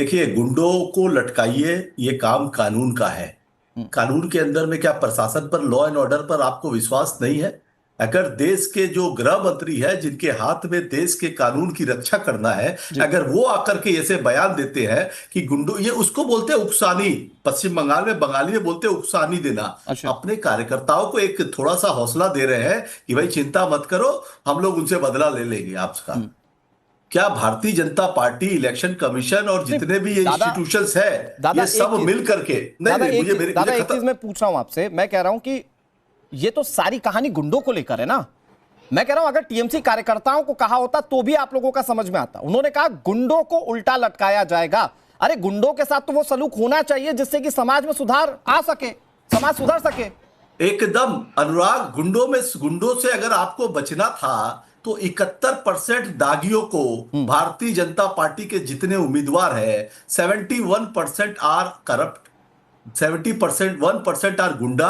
देखिए, गुंडों को लटकाइए, ये काम कानून का है। कानून के अंदर में क्या प्रशासन पर, लॉ एंड ऑर्डर पर आपको विश्वास नहीं है? अगर देश के जो गृह मंत्री है, जिनके हाथ में देश के कानून की रक्षा करना है, जी। अगर वो आकर के ऐसे बयान देते हैं कि गुंडों, ये उसको बोलते हैं उकसानी। पश्चिम बंगाल में बंगाली में बोलते हैं उकसानी देना। अच्छा। अपने कार्यकर्ताओं को एक थोड़ा सा हौसला दे रहे हैं कि भाई चिंता मत करो, हम लोग उनसे बदला ले लेंगे आपका। क्या Bharatiya Janata party, election commission और नहीं, जितने भी ये दादा, इंस्टीट्यूशंस है, दादा ये सब मिल करके नहीं दादा, नहीं, मुझे दादा एक खत्म। चीज मैं पूछ रहा हूं आपसे। मैं कह रहा हूं कि ये तो सारी कहानी गुंडों को लेकर है ना। मैं कह रहा हूं अगर टीएमसी कार्यकर्ताओं को कहा होता तो भी आप लोगों का समझ में आता। उन्होंने कहा गुंडों को उल्टा लटकाया जाएगा। अरे गुंडों के साथ तो वो सलूक होना चाहिए जिससे कि समाज में सुधार आ सके, समाज सुधर सके। एकदम अनुराग, गुंडों से अगर आपको बचना था तो 71% दागियों को, भारतीय जनता पार्टी के जितने उम्मीदवार है, 71% आर करप्ट, 70% 1% आर गुंडा।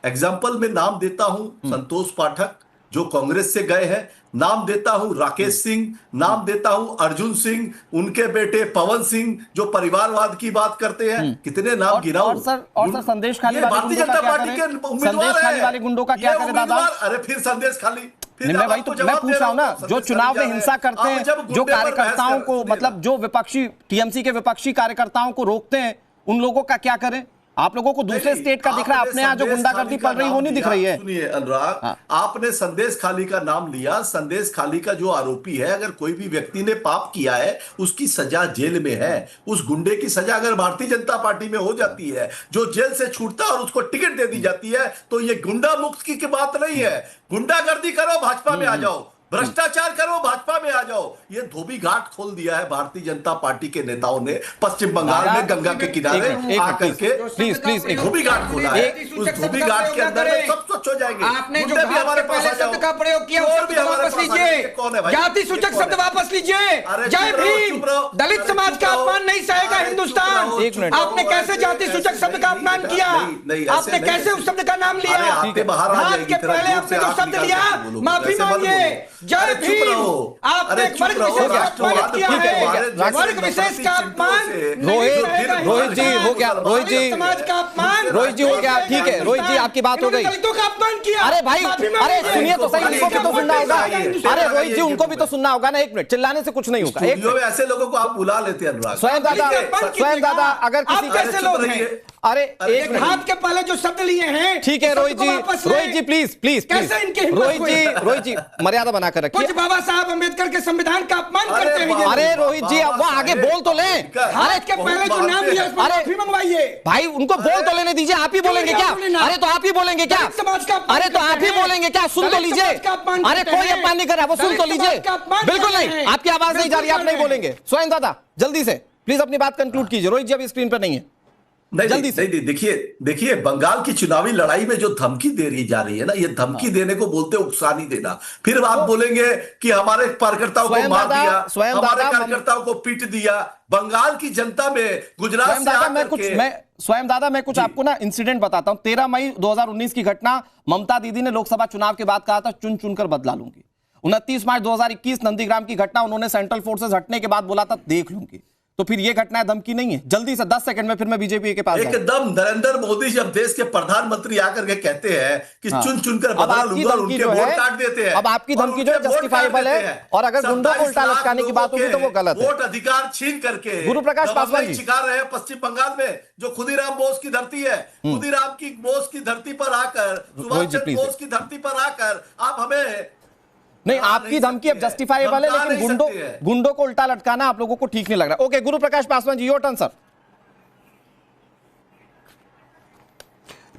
एग्जाम्पल में नाम देता हूं संतोष पाठक जो कांग्रेस से गए हैं, नाम देता हूं राकेश सिंह, नाम देता हूं अर्जुन सिंह, उनके बेटे पवन सिंह जो परिवारवाद की बात करते हैं। कितने नाम गिनाऊं? और सर संदेश खाली वाले भारतीय गुंडों का जनता क्या पार्टी करें? के उम्मीदवार संदेश खाली हैं। वाले गुंडों का क्या ये करें दादा? उम्मीदवार, अरे फिर संदेश खाली, फिर नहीं, मैं आपको मैं जवाब पूछ दे रहा हूं ना, संदेश जो चुनाव में खाली जा हिंसा रहे करते अब हैं, जब जो गुंडे पर कार्यकर्ताओं बहस को, कर- मतलब जो विपक्षी टीएमसी के विपक्षी कार्यकर्ताओं को रोकते हैं, उन लोगों का क्या करें? आप लोगों को दूसरे नहीं, स्टेट का दिख रहा है, आपने अपने यहाँ जो संदेश गुंडागर्दी खाली का पड़ रही वो नाम नहीं दिख लिया। रही है। सुनिए अनुराग, हाँ। आपने संदेश खाली का नाम लिया। संदेश खाली का जो आरोपी है, अगर कोई भी व्यक्ति ने पाप किया है, उसकी सजा जेल में है। उस गुंडे की सजा अगर भारतीय जनता पार्टी में हो जाती है, जो जेल से छूटता है और उसको टिकट दे दी जाती है, तो ये गुंडा मुक्त की बात नहीं है। गुंडागर्दी करो, भाजपा में आ जाओ, भ्रष्टाचार करो, भाजपा में आ जाओ। ये धोबी घाट खोल दिया है भारतीय जनता पार्टी के नेताओं ने पश्चिम बंगाल में गंगा के किनारे आकर के। प्लीज एक धोबी घाट खोला है। उस धोबी घाट के अंदर में सब स्वच्छ हो जाएंगे। आपने जो गुंडे भी हमारे पास आ जाओ। शब्द का प्रयोग किया, चोर उस भी शब्द को हमारे वापस पास आ जाएंगे। कौन है लीजिए। भाई? जाति ये सूचक कौन शब्द है? वापस लीजिए। अरे जय चुप रहो, भीम। चुप रहो। दलित अरे समाज चुप का रहो। अपमान नहीं सहेगा अरे हिंदुस्तान। चुप एक मिनट। रहो। आपने कैसे जाति सूचक शब्द का अपमान किया? आपने कैसे उस शब्द का नाम लिया? हाथ के पहले आपने जो शब्द लिया, माफी मांगिए। जय भीम। आपने एक वर्ग विशेष का अपमान किया है। वर्ग विशेष का अपमान। रोहित जी हो गया। रोहित जी, समाज का अपमान। रोहित जी हो गया। ठीक है रोहित जी, आपकी बात हो गई। दलितों का अपमान किया। अरे भाई, अरे सुनिए तो सही, उनको भी तो सुनना होगा। अरे रोहित जी, उनको भी तो सुनना होगा ना। एक मिनट, चिल्लाने से कुछ नहीं होगा। एक स्टूडियो में ऐसे लोगों को आप बुला लेते हैं अनुराग। स्वयं दादा अगर किसी कैसे लोग हैं? अरे एक मिनट, हाथ के पहले जो शब्द लिए हैं, ठीक है रोहित जी प्लीज कैसे इनकी हिम्मत हुई? रोहित जी मर्यादा बनाकर रखिए। कुछ बाबा साहब अम्बेडकर के संविधान का अपमान करते हैं। अरे रोहित जी, अब वो आगे बोल तो ले। हाथ के पहले जो नाम लिया, उसमें अरे माफी मंगवाइए। भाई, उनको बोल तो लेने दीजिए। आप ही बोलेंगे क्या? अरे तो आप ही बोलेंगे क्या? समाज का अरे तो आप ही बोलेंगे क्या? सुन तो लीजिए। अरे कोई अपमान नहीं कर रहा, वो सुन तो लीजिए। बिल्कुल नहीं, आपकी आवाज नहीं जा रही, आप नहीं बोलेंगे। स्वयं दादा जल्दी से प्लीज अपनी बात कंक्लूड कीजिए। रोहित जी अभी स्क्रीन पर नहीं है। नहीं जल्दी से। नहीं, देखिए बंगाल की चुनावी लड़ाई में जो धमकी दे रही जा रही है ना, ये धमकी देने को बोलते हैं उकसानी देना। फिर आप बोलेंगे कि हमारे कार्यकर्ताओं को मार दिया, हमारे कार्यकर्ताओं को पीट दिया। बंगाल की जनता में गुजरात से स्वयं दादा मैं कुछ आपको ना इंसिडेंट बताता हूं। 13 मई 2019 की घटना। ममता दीदी ने लोकसभा चुनाव के बाद कहा था चुन चुनकर बदला लूंगी। 29 मार्च 2021 नंदीग्राम की घटना, उन्होंने सेंट्रल फोर्सेस हटने के बाद बोला था देख लूंगी। तो फिर ये घटना है, धमकी नहीं है? जल्दी से 10 सेकंड में फिर मैं बीजेपी के पास एकदम नरेंद्र मोदी जब देश के प्रधानमंत्री आकर के कहते हैं कि चुन चुनकर बदला लूंगा, उनके वोट काट देते हैं। अब आपकी धमकी जो है जस्टिफाइबल है, और अगर गुंडों को उल्टा लटकाने की बात होगी तो वो गलत है। वोट अधिकार छीन करके गुरु प्रकाश पासवान जी शिकार रहे हैं पश्चिम बंगाल में, जो खुदीराम बोस की धरती है। खुदीराम की बोस की धरती पर आकर, सुभाष चंद्र बोस की धरती पर आकर आप हमें नहीं, आपकी धमकी अब जस्टिफाइबल है, लेकिन गुंडों को उल्टा लटकाना आप लोगों को ठीक नहीं लग रहा। Okay, Guru Prakash Paswan ji, your turn sir.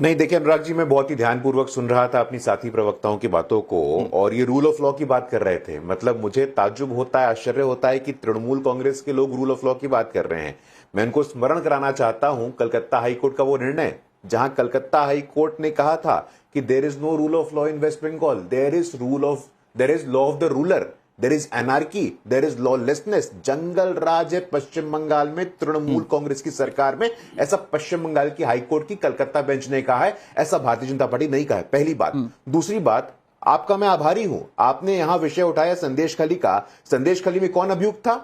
नहीं, देखिए अनुराग जी, मैं बहुत ही ध्यानपूर्वक सुन रहा था अपनी साथी प्रवक्ताओं की बातों को, और ये रूल ऑफ लॉ की बात कर रहे थे। मतलब मुझे ताज्जुब होता है, आश्चर्य होता है कि तृणमूल कांग्रेस के लोग रूल ऑफ लॉ की बात कर रहे हैं। मैं उनको स्मरण कराना चाहता हूं कलकत्ता हाईकोर्ट का वो निर्णय, जहां कलकत्ता हाईकोर्ट ने कहा था कि there is no rule of law in West Bengal, there is law of the ruler, there is anarchy, there is lawlessness. जंगल राज है पश्चिम बंगाल में तृणमूल कांग्रेस की सरकार में। ऐसा पश्चिम बंगाल की हाईकोर्ट की कलकत्ता बेंच ने कहा है, ऐसा भारतीय जनता पार्टी नहीं कहा है। पहली बात। दूसरी बात, आपका मैं आभारी हूं, आपने यहां विषय उठाया संदेश खाली का। संदेश खाली में कौन अभियुक्त था?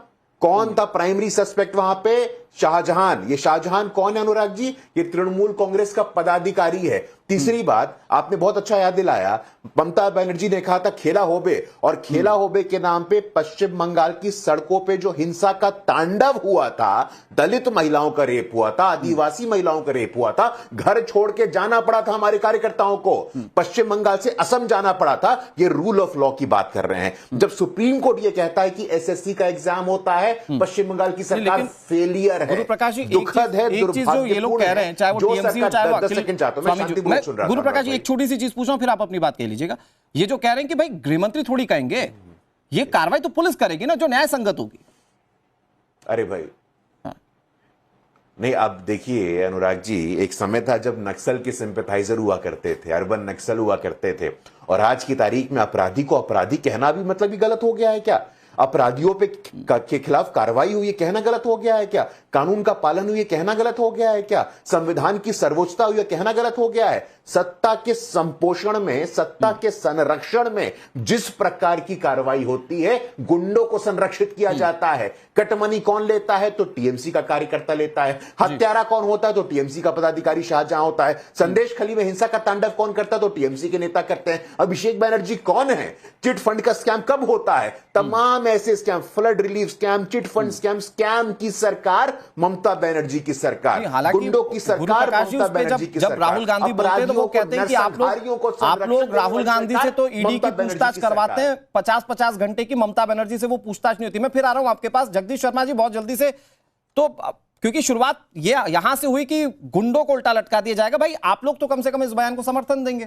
कौन था प्राइमरी सस्पेक्ट वहां पे? शाहजहां। ये शाहजहां कौन है अनुराग जी? ये तृणमूल कांग्रेस का पदाधिकारी है। तीसरी बात, आपने बहुत अच्छा याद दिलाया, ममता बनर्जी ने कहा था खेला होबे, और खेला होबे के नाम पे पश्चिम बंगाल की सड़कों पे जो हिंसा का तांडव हुआ था, दलित महिलाओं का रेप हुआ था, आदिवासी महिलाओं का रेप हुआ था, घर छोड़ के जाना पड़ा था हमारे कार्यकर्ताओं को, पश्चिम बंगाल से असम जाना पड़ा था। ये रूल ऑफ लॉ की बात कर रहे हैं। जब सुप्रीम कोर्ट ये कहता है कि एसएससी का एग्जाम होता है, पश्चिम बंगाल की सरकार फेलियर है, गुरु प्रकाश जी, दुखद है, एक चीज जो ये लोग कह रहे हैं, चाहे वो टीएमसी हो चाहे वो गुरु प्रकाश जी, एक छोटी सी चीज पूछ रहा हूं, फिर आप अपनी बात कह लीजिएगा। ये जो कह रहे हैं कि भाई गृहमंत्री थोड़ी कहेंगे, ये कार्रवाई तो पुलिस करेगी ना, जो न्याय संगत होगी। अरे भाई नहीं, अब देखिए अनुराग जी, एक समय था जब नक्सल के सिंपैथाइजर हुआ करते थे, अर्बन नक्सल हुआ करते थे, और आज की तारीख में अपराधी को अपराधी कहना भी मतलब ही गलत हो गया है क्या? अपराधियों के खिलाफ कार्रवाई हुई, कहना गलत हो गया है क्या? कानून का पालन हुई, कहना गलत हो गया है क्या? संविधान की सर्वोच्चता हुई, कहना गलत हो गया है? सत्ता के संपोषण में, सत्ता के संरक्षण में जिस प्रकार की कार्रवाई होती है, गुंडों को संरक्षित किया जाता है। कटमनी कौन लेता है? तो टीएमसी का कार्यकर्ता लेता है। हत्यारा कौन होता है? तो टीएमसी का पदाधिकारी शाहजहां होता है। संदेश खली में हिंसा का तांडव कौन करता है? तो टीएमसी के नेता करते हैं। अभिषेक बनर्जी कौन है? चिट फंड का स्कैम कब होता है? तमाम ऐसे scam, flood relief scam, chit fund scam, scam की सरकार ममता बनर्जी की सरकार, गुंडों की सरकार ममता बनर्जी की सरकार। जब राहुल गांधी बोलते हैं तो वो कहते हैं कि आप लोग राहुल गांधी से तो ईडी की पूछताछ करवाते हैं, 50-50 घंटे की ममता बनर्जी से वो पूछताछ नहीं होती। मैं फिर आ रहा हूं आपके पास जगदीश शर्मा जी, बहुत जल्दी से। तो क्योंकि शुरुआत ये यहां से हुई कि गुंडों को उल्टा लटका दिया जाएगा, भाई आप लोग तो कम से कम इस बयान को समर्थन देंगे,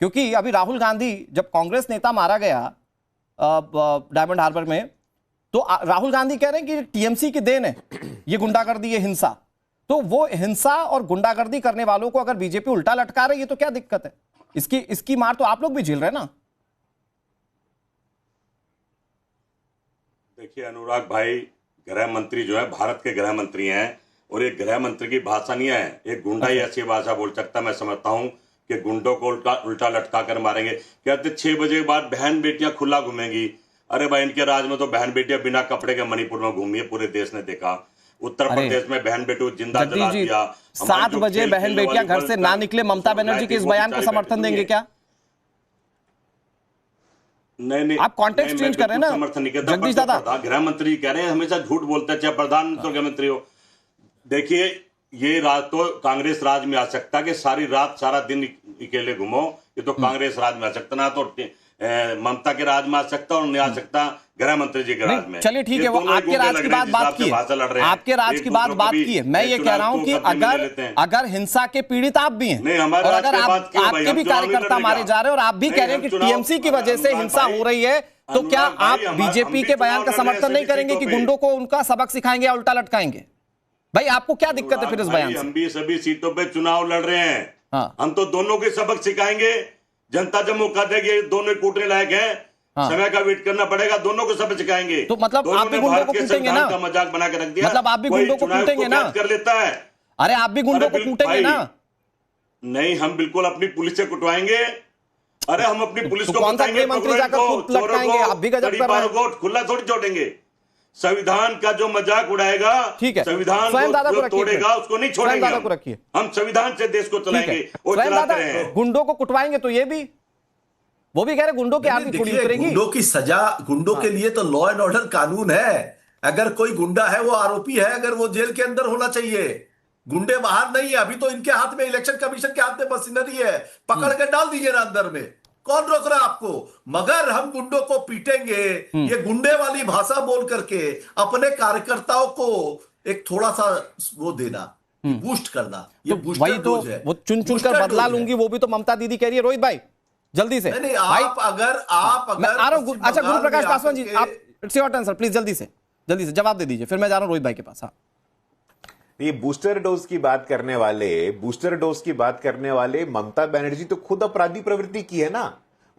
क्योंकि अभी राहुल गांधी, जब कांग्रेस नेता मारा गया डायमंड हार्बर में, तो राहुल गांधी कह रहे हैं कि टीएमसी की देन है ये गुंडागर्दी, ये हिंसा। तो वो हिंसा और गुंडागर्दी करने वालों को अगर बीजेपी उल्टा लटका रही है तो क्या दिक्कत है? इसकी मार तो आप लोग भी झेल रहे हैं ना। देखिए अनुराग भाई, गृह मंत्री जो है भारत के गृह मंत्री हैं, और एक गृह मंत्री की भाषा नहीं है, एक गुंडा ही ऐसी भाषा बोल सकता। मैं समझता हूं कि गुंडों को उल्टा लटका कर मारेंगे। कहते 6 बजे के बाद बहन बेटियां खुला घूमेंगी। अरे भाई, इनके राज में तो बहन बेटियां बिना कपड़े के मणिपुर में घूमी है, पूरे देश ने देखा। उत्तर प्रदेश में बहन बेटियों को जिंदा जला दिया। 7 बजे बहन बेटियां घर से ना निकले, ममता बनर्जी के इस बयान को समर्थन देंगे क्या? नहीं, आप कॉन्टेक्स्ट चेंज कर रहे हैं ना समर्थन नहीं करता। जगदीश दादा, गृह मंत्री कह रहे हैं हमेशा झूठ बोलते हैं, चाहे प्रधानमंत्री हो, गृह मंत्री हो। देखिए, ये राज तो कांग्रेस राज में आ सकता है कि सारी रात सारा दिन अकेले घूमो, ये तो कांग्रेस राज में आ सकता, ना तो ममता के राज में आ सकता और नहीं आ सकता गृह मंत्री जी के राज में। चलिए ठीक है, वो आपके राज की बात की है, आपके राज की बात की है। मैं ये कह रहा हूं कि अगर हिंसा के पीड़ित आप भी हैं, और अगर आपके भी कार्यकर्ता मारे जा रहे हैं, और आप भी कह रहे हैं कि टीएमसी की वजह से हिंसा हो रही है, तो क्या आप बीजेपी के बयान का समर्थन नहीं करेंगे कि गुंडों को उनका सबक सिखाएंगे या उल्टा लटकाएंगे? भाई आपको क्या दिक्कत है फिर इस बयान से? हम भी सभी सीटों पे चुनाव लड़ रहे हैं, हम तो दोनों के सबक सिखाएंगे। जनता जब मौका देगी, दोनों कूटने लायक हैं, समय का वेट करना पड़ेगा, दोनों को सबक सिखाएंगे। तो मतलब आप भी गुंडों को कूटेंगे ना? का मजाक बना के रख दिया। मतलब आप भी गुंडों को कूटेंगे ना? कर लेता है। अरे आप भी गुंडों को कूटेंगे ना? नहीं, हम बिल्कुल अपनी पुलिस से कुटवाएंगे। अरे हम अपनी पुलिस को कौन सा गृह मंत्री जाकर लटकाएंगे? आप भी गजब कर रहे हैं। खुला थोड़ी छोड़ेंगे। संविधान का जो मजाक उड़ाएगा, ठीक है, संविधान को तोड़ेगा उसको नहीं छोड़ेंगे। हम संविधान से देश को चलाएंगे और चलाते रहे। गुंडों को कुटवाएंगे तो ये भी, वो भी कह रहे गुंडों की आरती थोड़ी उतरेगी। गुंडों की सजा, गुंडों के लिए तो लॉ एंड ऑर्डर कानून है। अगर कोई गुंडा है वो आरोपी है, अगर वो जेल के अंदर होना चाहिए। गुंडे बाहर नहीं है। अभी तो इनके हाथ में, इलेक्शन कमीशन के हाथ में मशीनरी है, पकड़ के डाल दीजिए ना अंदर में, कौन रोक रहा है आपको? मगर हम गुंडों को पीटेंगे, ये गुंडे वाली भाषा बोल करके अपने कार्यकर्ताओं को एक थोड़ा सा वो देना, बूस्ट करना, ये बूस्टर वही तो डोज है। वो चुन चुन कर बदला लूंगी, वो भी तो ममता दीदी कह रही है। रोहित भाई जल्दी से। नहीं, आप अगर मैं आ रहा हूं। अच्छा गुरु प्रकाश पासवान जी, आप it's your turn sir, please जल्दी से जवाब दे दीजिए, फिर मैं जा रहा हूं रोहित भाई के पास। हाँ, ये बूस्टर डोज की बात करने वाले ममता बनर्जी तो खुद अपराधी प्रवृत्ति की है ना।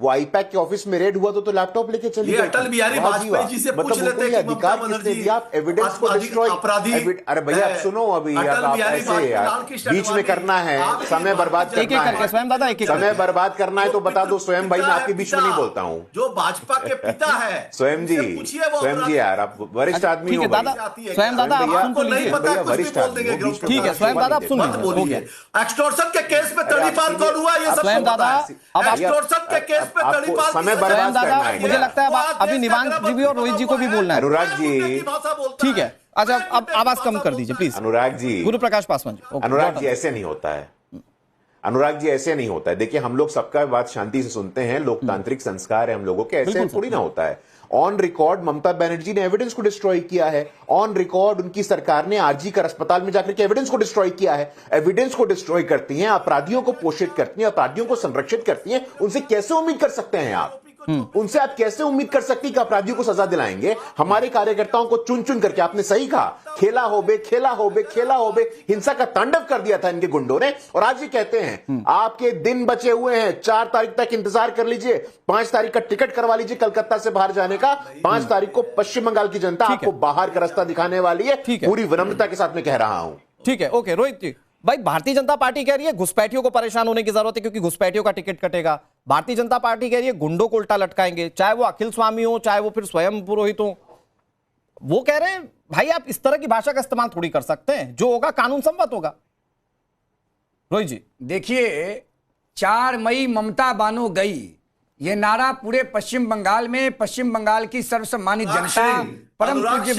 वो आईपैक के ऑफिस में रेड हुआ तो लैपटॉप लेके चली ये गई अटल थी। बिहारी वाह वाजपेयी जी से वाह। पूछ लेते उनको ये कि ममता अधिकार किसने बनर्जी दिया? आप एविडेंस को डिस्ट्रॉय अपराधी अरे भैया आप सुनो, अभी अटल आप बिहारी ऐसे वाजपेयी यार लाल कृष्ण बीच में अडवाणी, करना है, आपकी समय बर्बाद भारतीय एक करना एक करके है, स्वयं दादा एक एक समय बर्बाद करना है तो बता दो स्वयं भाई, मैं पिता आपके है, बीच में नहीं बोलता हूँ। जो भाजपा के पिता है स्वयं जी, उनसे पूछिए वो स्वयं जी अपराधी। यार आप वरिष्ठ आदमी ठीक हो है भाई। दादा, स्वयं दादा आप सुन तो नहीं लीजिए। पता भैया कुछ भी वरिष्ठ बोल आदमी देंगे हो, ग्रुप बीच के में ठीक है, बारे स्वयं में। दादा आप सुन मत लीजिए, हो बोलिए। गया। एक्सटॉर्शन के केस में अरे तड़ीपार आप कौन हुआ ये सब स्वयं दादा, अब आप एक्सटॉर्शन के केस में आपको तड़ीपार समय की बर्बाद स्वयं दादा करना है मुझे क्या? लगता है अब अभी निवांत जी भी और रोहित जी को भी बोलना है। अनुराग जी, ठीक है, अच्छा अब आवाज कम कर दीजिए please. Anurag ji, Guru Prakash Paswan ji, okay, अनुराग बहुत जी ऐसे नहीं होता है। अनुराग जी ऐसे नहीं होता है। देखिए हम लोग सबका बात शांति से सुनते हैं, लोकतांत्रिक संस्कार है हम लोगों के, ऐसे बिल्कुल थोड़ी ना होता है। ऑन रिकॉर्ड ममता बनर्जी ने एविडेंस को डिस्ट्रॉय किया है। ऑन रिकॉर्ड उनकी सरकार ने आरजी कर अस्पताल में जाकर के एविडेंस को डिस्ट्रॉय किया है। एविडेंस को डिस्ट्रॉय करती हैं, अपराधियों को पोषित करती हैं, अपराधियों को संरक्षित करती हैं। उनसे कैसे उम्मीद कर सकते हैं आप? उनसे आप कैसे उम्मीद कर सकती कि अपराधियों को सजा दिलाएंगे? हमारे कार्यकर्ताओं को चुन चुन करके, आपने सही कहा, खेला हो बे हिंसा का तांडव कर दिया था इनके गुंडों ने। और आज ये कहते हैं आपके दिन बचे हुए हैं, 4 तारीख तक इंतजार कर लीजिए, 5 तारीख का टिकट करवा लीजिए कलकत्ता से बाहर जाने का। 5 तारीख को पश्चिम बंगाल की जनता आपको बाहर का रास्ता दिखाने वाली है। पूरी विनम्रता के साथ मैं कह रहा हूं। ठीक है, ओके रोहित जी। भाई भारतीय जनता पार्टी कह रही है घुसपैठियों को परेशान होने की जरूरत है क्योंकि घुसपैठियों का टिकट कटेगा। भारतीय जनता पार्टी कह रही है गुंडों को उल्टा लटकाएंगे, चाहे वो अखिल स्वामी हो, चाहे वो फिर स्वयं पुरोहित हो। वो कह रहे हैं भाई आप इस तरह की भाषा का इस्तेमाल थोड़ी कर सकते हैं, जो होगा कानून सम्मत होगा। रोहित जी देखिए, 4 मई ममता बानो गई, ये नारा पूरे पश्चिम बंगाल में, पश्चिम बंगाल की सर्वसम्मानित जनता, परम पूज्य